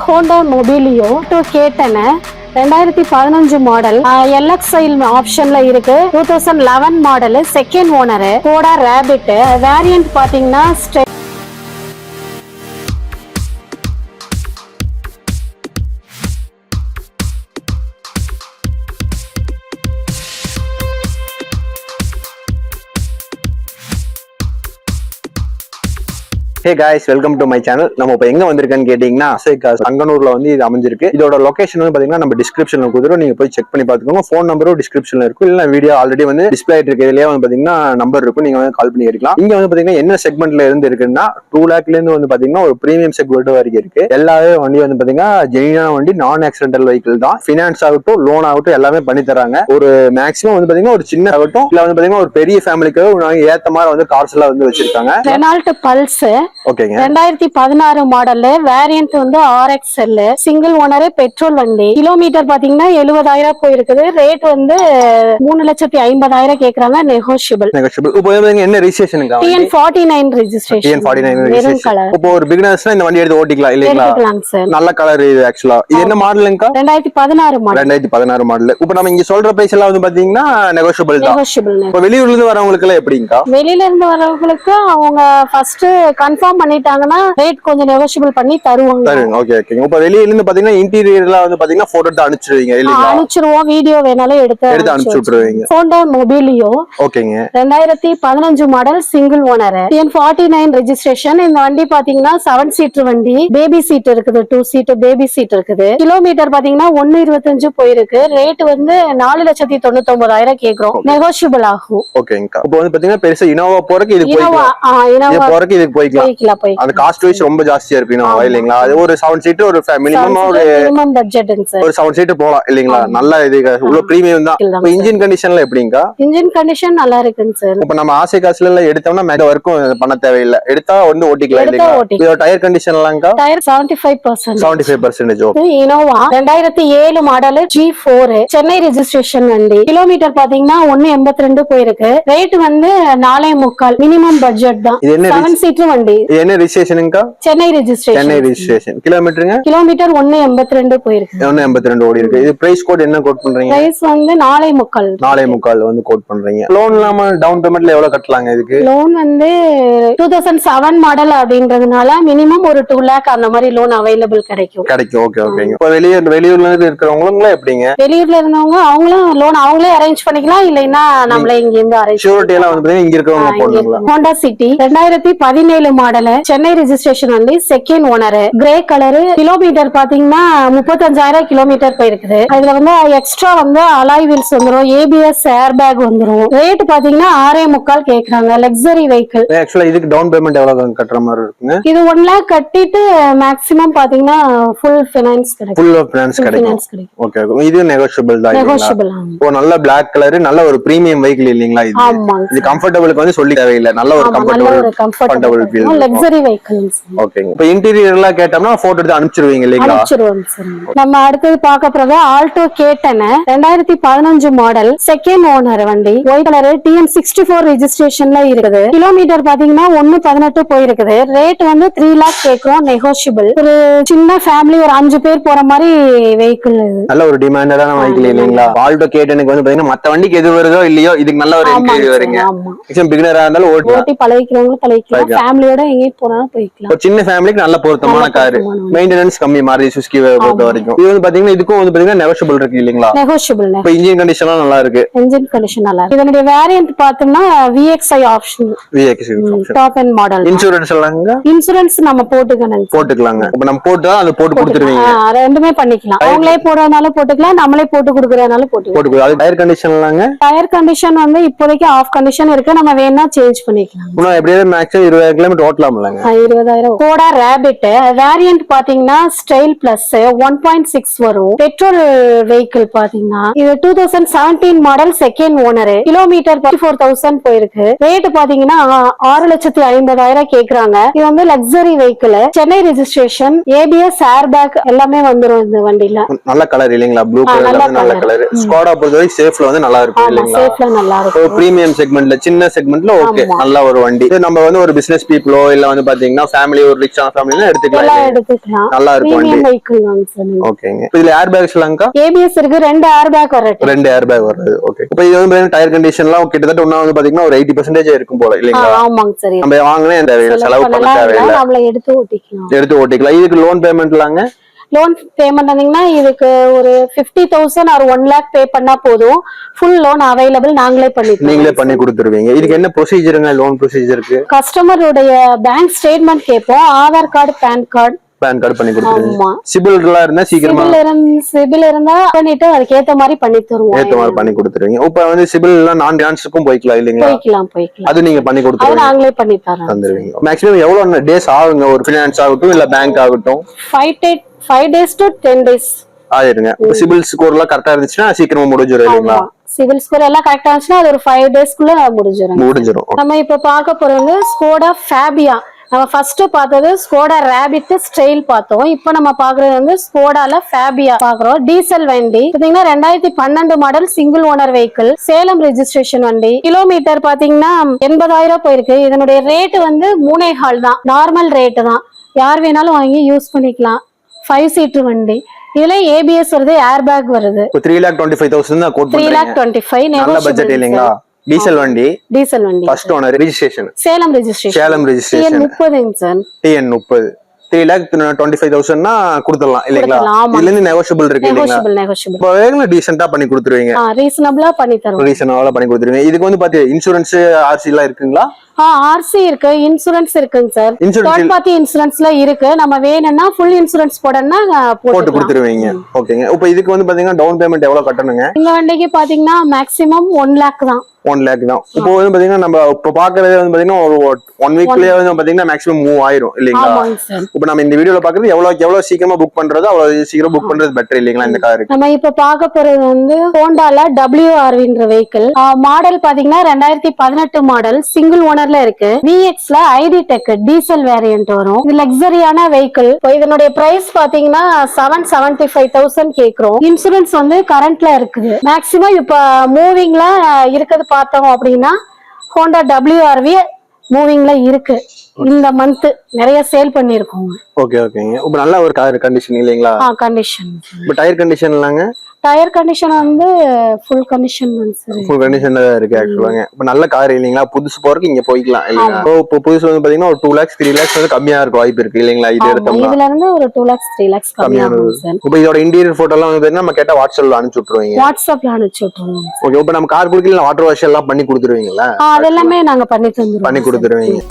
Honda Mobilio to K10 2015 model LXI ஆப்ஷன்ல இருக்கு. 2011 model, second owner, Skoda Rapid. Variant பாத்தீங்கன்னா Hey guys, welcome to my channel. நம்ம இப்ப எங்க வந்திருக்கேன்னு கேட்டீங்கன்னா அங்கனூர்ல வந்து இது அமைஞ்சிருக்கு. இதோட லொகேஷன் வந்து பாத்தீங்கன்னா நம்ம டிஸ்கிரிப்ஷன்ல கொடுத்துறோம், நீங்க போய் செக் பண்ணி பாத்துக்கோங்க. ஃபோன் நம்பரும் டிஸ்கிரிப்ஷன்ல இருக்கும், இல்ல வீடியோ ஆல்ரெடி வந்து டிஸ்பிளே ஆயிட்டு இருக்கு. இதுலயே வந்து பாத்தீங்கன்னா நம்பர் இருக்கும், நீங்க வந்து கால் பண்ணி எடுக்கலாம். இங்க வந்து பாத்தீங்கன்னா என்ன செக்மெண்ட்ல இருந்து இருக்குன்னா 2 lakhல இருந்து வந்து பாத்தீங்கன்னா ஒரு பிரீமியம் செக்மெண்ட் வரைக்கும் இருக்கு. எல்லாவே வண்டி வந்து பாத்தீங்கன்னா ஜெனியூனான வண்டி, நான் ஆக்சிடென்டல் வெஹிக்கிள் தான். ஃபினான்ஸ் ஆகட்டும், லோன் ஆகட்டும் எல்லாமே பண்ணி தராங்க. ஒரு மேக்ஸிமம் வந்து பாத்தீங்கன்னா ஒரு சின்ன ஆகட்டும், இல்ல வந்து பாத்தீங்கன்னா ஒரு பெரிய ஃபேமிலிக்கு ஏத்த மாதிரி வந்து கார்ஸ் எல்லாம் வந்து வச்சிருக்காங்க. ரெனால்ட் பல்ஸ் ஓகேங்க, 2016 மாடல், வேரியன்ட் வந்து RXL, சிங்கிள் ஓனர், பெட்ரோல் வண்டி. கிலோமீட்டர் பாத்தீங்கன்னா 70,000 போயிருக்குது. ரேட் வந்து 3,50,000 கேக்குறாங்க, நெகோஷியபிள். இப்போ என்ன ரெஜிஸ்ட்ரேஷனுங்க? TN49 registration. Maroon colour. இப்போ ஒரு பிகினர்ஸ்னா இந்த வண்டி எடுத்து ஓட்டிக்கலாம் இல்லீங்களா? நல்ல கலர் இது. ஆக்சுவலா இது என்ன மாடலுங்க? 2016 மாடல். 2016 மாடல். இப்போ நம்ம இங்க சொல்ற பிரைஸ் எல்லாம் வந்து பாத்தீங்கன்னா நெகோஷியபிள் தான். இப்போ வெளியூர்ல இருந்து வரவங்களுக்கு எல்லாம் எப்படிங்கா? வெளியில இருந்து வரவங்களுக்கு அவங்க ஃபர்ஸ்ட் கன்ஃபார்ம் பண்ணிட்டாங்கன்னா ரேட் கொஞ்சம் நெகோஷியபிள் பண்ணி தருவாங்க. Okay okay. இப்போ வெளியில இருந்து பாத்தீங்கன்னா இன்டீரியர்லாம் வந்து பாத்தீங்கன்னா போட்டோ எடுத்து அனுப்பிச்சிடுவீங்க இல்லீங்களா? அனுப்பிச்சிடுவோம், வீடியோ வேணாலும் எடுத்து அனுப்பிச்சு விட்டுருவீங்க. ஹோண்டா மொபிலியோ ஓகேங்க, 2015 model, single owner, TN49 registration. இந்த வண்டி பாத்தீங்கன்னா 7 சீட்டர் வண்டி, பேபி சீட் இருக்குது, 2 சீட் பேபி சீட் இருக்குது. கிலோமீட்டர் பாத்தீங்கன்னா 1.25 போயிருக்கு. ரேட் வந்து 4,99,000 கேக்குறோம், நெகோஷியபிள் ஆகும். ஓகேங்க. இப்போ வந்து பாத்தீங்கன்னா பெருசா இனோவா போறதுக்கு இது போய்க்கலாம். அந்த காஸ்ட் வைஸ் ரொம்ப ஜாஸ்தியா இருக்கு இனோவா இல்லீங்களா? அது ஒரு 7 சீட்டர், ஒரு மினிமம் பட்ஜெட் ஒரு 7 சீட்டர் போலாம் இல்லீங்களா? நல்ல இது உள்ள பிரீமியம் தான். இப்போ இன்ஜின் கண்டிஷன்ல எப்படிங்கா? இன்ஜின் கண்டிஷன் நல்லா இருக்குங்க சார். இப்போ நம்ம ஆசை காசுல எல்லாம் எடுத்தோம்னா மேல வரைக்கும் பண்ண தேவையில்லை, எடுத்தா வந்து ஓட்டிக்கலாம் இல்லீங்களா? இதோட டயர் கண்டிஷன்லாம்க்கா? Tyre 75%. 75%. Innova 2007 model, G4, Chennai registration வண்டி. கிலோமீட்டர் பாத்தீங்கன்னா 1.82 போயிருக்கு. ரேட் வந்து 4.25, மினிமம் பட்ஜெட் தான். 7 சீட்டர் வண்டி. என்ன ரெஜிஸ்ட்ரேஷனுங்கா? சென்னை ரெஜிஸ்ட்ரேஷன். சென்னை ரெஜிஸ்ட்ரேஷன். கிலோமீட்டருங்க? கிலோமீட்டர் 1.82 போயிருக்கு. 1.82 ஓடி இருக்கு. இது பிரைஸ் கோட் என்ன கோட் பண்றீங்க? பிரைஸ் வந்து 4.25. 4.25 வந்து கோட் பண்றீங்க. லோன் இல்லாம டவுன் பேமெண்ட்ல எவ்வளவு கட்டலாங்க இதுக்கு? லோன் வந்து 2007 மாடல் அப்படின்றதுனால மினிமம் ஒரு 2 lakh அந்த மாதிரி லோன் அவைலபிள் கிடைக்கும். ஓகே ஓகேங்க. இப்போ வெளியூர்ல இருந்து இருக்கிறவங்களும் எப்படிங்க? வெளியூர்ல இருந்தவங்க அவங்களும் லோன் அவங்களே அரேஞ்ச் பண்ணிக்கலாம், இல்லைன்னா நம்மளே இங்க இருந்து அரேஞ்ச். ஷூரிட்டி எல்லாம் வந்து இங்க இருக்கவங்க போடுங்களா? Honda City 2017 model, Chennai registration வண்டி, second owner, grey colour. Kilometre பாத்தீங்கன்னா 35,000 கிலோமீட்டர் போயிருக்குது. அதுல வந்து எக்ஸ்ட்ரா வந்து அலாய் வீல்ஸ் வந்துரும், ABS ஏர் பேக் வந்துரும். ரேட் பாத்தீங்கன்னா 6.25 கேக்குறாங்க, லக்ஸரி வெஹிக்கிள். ஆக்சுவலா இதுக்கு டவுன் பேமெண்ட் எவ்வளவு கட்டுற மாதிரி இருக்குங்க? இது 1 lakh கட்டிட்டு மேக்ஸிமம் பாத்தீங்கன்னா ஃபுல் ஃபைனான்ஸ் கிடைக்கும். ஃபுல் ஃபைனான்ஸ் கிடைக்கும். Okay okay. இது நெகோஷியபிள் தான். நெகோஷியபிள். ஓ, நல்ல Black கலர், நல்ல ஒரு பிரீமியம் வெஹிக்கிள் இல்லீங்களா இது? இது கம்ஃபர்ட்டபிளுக்கு வந்து சொல்லி தேவையில்லை, நல்ல ஒரு கம்ஃபர்ட்டபிள் ஃபீல், லக்ஸரி வெஹிக்கிள்ஸ். ஓகேங்க. இப்போ இன்டீரியர் எல்லாம் கேட்டோம்னா போட்டோ எடுத்து அனுப்பிச்சிடுவீங்க இல்லீங்களா? அனுப்பிச்சிடுவோம் சார். நம்ம அடுத்து பார்க்க போறது Alto K10 2015 model, second owner வண்டி, ஒயிட் கலர், TN64 ரெஜிஸ்ட்ரேஷன்ல இருக்குது. கிலோமீட்டர் பாத்தீங்கன்னா 1.18 போயிருக்குது. ரேட் வந்து 3 lakh கேக்குறோம், நெகோஷியபிள். ஒரு சின்ன ஃபேமிலி, ஒரு 5 பேர் போற மாதிரி வெஹிக்கிள். நல்ல ஒரு டிமாண்டடான வெஹிக்கிள் இல்லீங்களா? ஆல்டோ K10க்கு வந்து பாத்தீங்கன்னா மத்த வண்டிக்கு எது வருதோ இல்லையோ இதுக்கு நல்ல ஒரு என்ட்ரி வருங்க. பிகினரா இருந்தாலும் ஓட்டி பழகிக்கிறவங்க பழகிக்கலாம், ஃபேமிலியோட எங்கே போனாலும் போய்க்கலாம். ஒரு சின்ன ஃபேமிலிக்கு நல்ல பொருத்தமான கார், மெயின்டெனன்ஸ் கம்மி, மாருதி சுசுகி பொறுத்த வரைக்கும். இது வந்து பாத்தீங்கன்னா இதுக்கும் வந்து பாத்தீங்கன்னா நெகோஷியபிள் இருக்கு இல்லீங்களா? நெகோஷியபிள். இப்போ இன்ஜின் கண்டிஷன்லாம் நல்லா இருக்கு. இன்ஜின் கண்டிஷன் நல்லா இருக்கு. இதனுடைய வேரியன்ட் பார்த்தோம்னா VXI option, top end model. Insurance எல்லாம்ங்க? இன்சூரன்ஸ் நம்ம போட்டுக்கலாங்க. இப்போ நம்ம போட்டா அது போட்டு கொடுத்துருவீங்க? ரெண்டுமே பண்ணிக்கலாம், அவங்களே போடுறதுனால போட்டுக்கலாம், நம்மளே போட்டு கொடுக்கறதுனால போட்டுக்கலாம். அது டயர் கண்டிஷன்லாங்க? டயர் கண்டிஷன் வந்து இப்போதைக்கு ஆஃப் கண்டிஷன் இருக்கு, நம்ம வேணா சேஞ்ச் பண்ணிக்கலாம். இன்னும் எப்படியே மேக்ஸிமம் 20,000 கிலோமீட்டர் ஓட்டலாம்லங்க? 20,000. கோடா ரேபிட் வேரியன்ட் பாத்தீங்கன்னா ஸ்டைல் பிளஸ் 1.6 வரும். பெட்ரோல் வெஹிக்கிள் பாத்தீங்கன்னா இது 2017 மாடல், செகண்ட் ஓனர், கிலோமீட்டர் 34,000 போயிருக்கு. ரேட் பாத்தீங்கன்னா 6,50,000 கேக்குறாங்க. இது வந்து luxury vehicle, Chennai registration, ABS air back எல்லாமே வந்துரும் இந்த வண்டியில. நல்ல கலர் இல்லீங்களா? ப்ளூ கலர், நல்ல கலர். ஸ்கோடா பொறுத்தவரை சேஃப்ல வந்து நல்லா இருக்கும் இல்லீங்களா? சேஃப்ல நல்லா இருக்கும். பிரீமியம் செக்மெண்ட்ல, சின்ன செக்மெண்ட்ல ஓகே, நல்ல ஒரு வண்டி. நம்ம வந்து ஒரு பிசினஸ் பீப்புளோ இல்ல வந்து பாத்தீங்கன்னா ஃபேமிலி ஒரு ரிச்சான ஃபேமிலினா எடுத்துக்கலாம். எல்லாம் எடுத்துக்கலாம். நல்லா இருக்கும் வண்டி. பிரீமியம் வெஹிக்கிள் தான் சார். ஓகேங்க. இதுல ஏர் பேக்ஸ் எல்லாம்க்கா? ஏபிஎஸ் இருக்கு, 2 ஏர் பேக் வருது. 2 ஏர் பேக் வருது. ஓகே. இப்போ இது வந்து டயர் கண்டிஷன்லாம் கிட்டத்தட்ட ஒண்ணா வந்து பாத்தீங்கன்னா ஒரு 80% இருக்கும் போல இல்லீங்களா? ஆமாங்க சார். நம்ம வாங்குனே இந்த செலவு பண்ண தேவையில்லை, நம்மள எடுத்து ஓட்டிக்கலாம். இதுக்கு லோன் பேமெண்ட்லாங்க? லோன் பேமெண்ட் வந்தீங்கன்னா இதுக்கு ஒரு 50,000 or 1 lakh பே பண்ணா போதும். ஃபுல் லோன் அவைலபிள், நாங்களே நீங்களே பண்ணி கொடுத்துருவீங்க. இதுக்கு என்ன ப்ரொசீஜருங்க? லோன் ப்ரொசீஜருக்கு கஸ்டமருடைய பேங்க் ஸ்டேட்மெண்ட் கேட்போம், ஆதார் கார்டு, பேன் கார்டு பண்ணி கொடுத்துருவீங்க. சிபில் இருந்தா சீக்கிரமா சிபில் இருந்தா பண்ணிட்டு அதுக்கு ஏத்த மாதிரி பண்ணி தருவோம். பண்ணி கொடுத்துருவீங்க. இப்ப வந்து சிபில் எல்லாம் நான் டான்ஸ்க்கும் போய்க்கலாம் இல்லீங்களா? போய்க்கலாம். அது நீங்க பண்ணி கொடுத்துருவீங்க, நாங்களே பண்ணி தந்துருவீங்க. மேக்ஸிமம் எவ்வளவு டேஸ் ஆகுங்க ஒரு ஃபைனான்ஸ் ஆகட்டும் இல்ல பேங்க் ஆகட்டும்? 5 days to 10 days ஆயிருங்க. சிபில் ஸ்கோர் எல்லாம் கரெக்டா இருந்துச்சுன்னா சீக்கிரமா முடிஞ்சிரும் இல்லீங்களா? சிவில் ஸ்கோர் எல்லாம் கரெக்டா இருந்துச்சுன்னா அது ஒரு 5 daysக்குள்ள முடிஞ்சிரும். நம்ம இப்ப பார்க்க போறது ஸ்கோடா ஃபேபியா. நம்ம ஃபர்ஸ்ட் பார்த்தது ஸ்கோடா ரேபிட் ஸ்டைல் பார்த்தோம். இப்போ நம்ம பாக்குறது வந்து ஸ்கோடால ஃபேபியா பாக்குறோம். டீசல் வண்டி பாத்தீங்கன்னா 2012 model single owner vehicle, Salem registration வண்டி. கிலோமீட்டர் பாத்தீங்கன்னா 80,000 போயிருக்கு. இதனுடைய ரேட் வந்து 3.25 தான், நார்மல் ரேட்டு தான். யார் வேணாலும் வாங்கி யூஸ் பண்ணிக்கலாம். 5 seat வண்டி. இதுல ஏபிஎஸ் வருது, ஏர் பேக் வருது. 3,25,000 தான் கோட் பண்றீங்க. 3,25,000 நல்ல பட்ஜெட் இல்லீங்களா? டீசல் வண்டி first owner registration Salem registration TN30 sir. TN30 3,25,000 னா கொடுத்துடலாம் இல்லீங்களா? இதுல இருந்து நெகோஷியபிள் இருக்கு இல்லீங்களா? இப்போ வேகமா டீசன்ட்டா பண்ணி கொடுத்துருவீங்க. ரீசனபிளா பண்ணி தருவோம். ரீசனபிளா பண்ணி கொடுத்துருவீங்க. இதுக்கு வந்து பாத்தீங்க இன்சூரன்ஸ் ஆர்சி எல்லாம் இருக்குங்களா? ஆர்சி இருக்கு, இன்சூரன்ஸ் இருக்குங்க சார். தேர்ட் பார்ட்டி இன்சூரன்ஸ்ல இருக்கு. நம்ம வேணும்னா ஃபுல் இன்சூரன்ஸ் போடணும்னா போட்டு கொடுத்துருவீங்க. ஓகேங்க. இப்போ இதுக்கு வந்து பாத்தீங்கன்னா டவுன் பேமெண்ட் எவ்வளவு கட்டணுங்க? இந்த வண்டிக்கு பாத்தீங்கன்னா மேக்ஸிமம் 1 lakh தான். 1 lakh தான். இப்போ வந்து பாத்தீங்கன்னா நம்ம இப்போ பாக்குறது வந்து பாத்தீங்கன்னா ஒரு 1 weekலயே வந்து பாத்தீங்கன்னா மேக்ஸிமம் மூவ் ஆயிரும் இல்லீங்களா? இப்போ நம்ம இந்த வீடியோல பாக்குறது எவ்வளவு சீக்கிரமா புக் பண்றதோ அவ்வளவு சீக்கிரம் புக் பண்றது பெட்டர் இல்லீங்களா இந்த காருக்கு? நம்ம இப்ப பார்க்க போறது வந்து ஹோண்டால WRVன்ற வெஹிக்கிள். மாடல் பாத்தீங்கன்னா 2018 மாடல், சிங்கிள் ஓனர்ல இருக்கு. VXல ID Tech டீசல் வேரியன்ட் வரும். இது லக்ஸரியான வெஹிக்கிள். இதனுடைய பிரைஸ் பாத்தீங்கன்னா 775,000 கேக்குறோம். இன்சூரன்ஸ் வந்து கரண்ட்ல இருக்குது. மேக்ஸிமம் இப்ப மூவிங்ல இருக்கிறது பார்த்தோம் அப்படின்னா ஹோண்டா WRV மூவிங்ல இருக்கு. இந்த மந்த் நிறைய சேல் பண்ணிருக்கோம். ஓகேங்க. இப்போ நல்ல ஒரு கார் கண்டிஷன் இல்லீங்களா? கண்டிஷன். இப்போ டயர் கண்டிஷன்லாங்க? டயர் கண்டிஷன் வந்து ஃபுல் கண்டிஷன் சார். ஃபுல் கண்டிஷன்ல தான் இருக்கு ஆக்சுவலாங்க. இப்போ நல்ல கார் இல்லீங்களா? புதுசு போறதுக்கு இங்க போய்க்கலாம் இல்லீங்களா? இப்போ புதுசு வந்து பாத்தீங்கன்னா ஒரு 2 lakhs 3 lakhs வந்து கம்மியா இருக்க வாய்ப்பு இருக்கு இல்லீங்களா? இது எடுத்தோம்னா இதுல இருந்து ஒரு 2 lakhs 3 lakhs கம்மியா இருக்கும் சார். இப்போ இதோட இன்டீரியர் போட்டோ எல்லாம் வந்து நம்ம கேட்டா வாட்ஸ்அப்ல அனுப்பிச்சு விட்டுருவீங்க. வாட்ஸ்அப்ல அனுப்பிச்சு விட்டுருவோம். ஓகே. இப்போ நம்ம கார் குடுக்கல வாட்டர் வாஷ் எல்லாம் பண்ணி கொடுத்துருவீங்களா? அதெல்லாமே நாங்க பண்ணி கொடுத்துருவீங்க.